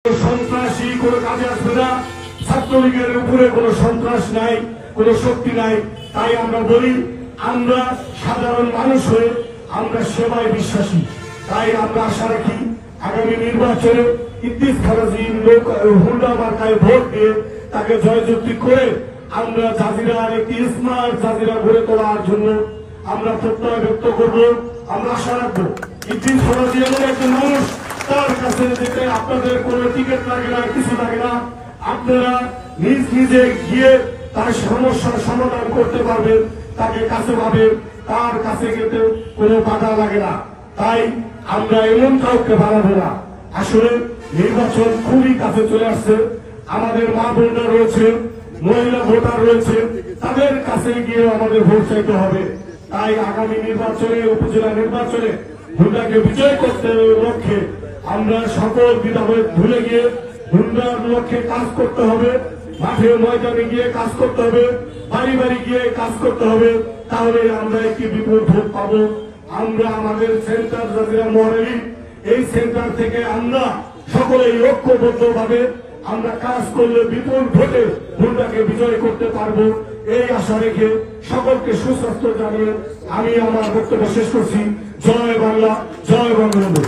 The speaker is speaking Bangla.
সন্ত্রাসী কোনো কাজে আসবে না। ছাত্রলীগের উপরে কোনো সন্ত্রাস নাই, কোনো শক্তি নাই। তাই আমরা বলি, আমরা সাধারণ মানুষ হয়ে আমরা সেবায় বিশ্বাসী। তাই আমরা আশা রাখি আগামী নির্বাচনে ইদ্রিস খারাজির লোক হুন্ডা মার্কায় ভোট দিয়ে তাকে জয়যুক্তি করে আমরা জাজিরার একটি স্মার্ট জাজিরা গড়ে তোলার জন্য আমরা প্রত্যয় ব্যক্ত করব। আমরা আশা রাখবো ইদ্রিস খারাজি এমন একজন মানুষ, তার কাছে যেতে আপনাদের কোনো টিকিট লাগে না, কিছু লাগে না। আপনারা নিজ নিজে গিয়ে তার সমস্যার সমাধান করতে পারবেন, তাকে কাছে পাবেন, তার কাছে যেতে কোনো বাধা লাগে না। তাই আমরা এমন কাউকে বাড়াবো না। আসলে নির্বাচন খুবই কাছে চলে আসছে। আমাদের মা বোনরা রয়েছে, মহিলা ভোটার রয়েছে, তাদের কাছে গিয়ে আমাদের ভোট চাইতে হবে। তাই আগামী নির্বাচনে, উপজেলা নির্বাচনে হুন্ডাকে বিজয় করতে লক্ষ্যে আমরা সকল দ্বিধাবোধ ভুলে গিয়ে হুন্ডার লক্ষ্যে কাজ করতে হবে। মাঠে ময়দানে গিয়ে কাজ করতে হবে, বাড়ি বাড়ি গিয়ে কাজ করতে হবে। তাহলে আমরা একটি বিপুল ভোট পাবো। আমরা আমাদের সেন্টার জাজিরা মহারানী, এই সেন্টার থেকে আমরা সকলেই ঐক্যবদ্ধ ভাবে আমরা কাজ করলে বিপুল ভোটে হুন্ডাকে বিজয় করতে পারবো। এই আশা রেখে সকলকে সুস্বাস্থ্য জানিয়ে আমি আমার বক্তব্য শেষ করছি। জয় বাংলা, জয় বঙ্গবন্ধু।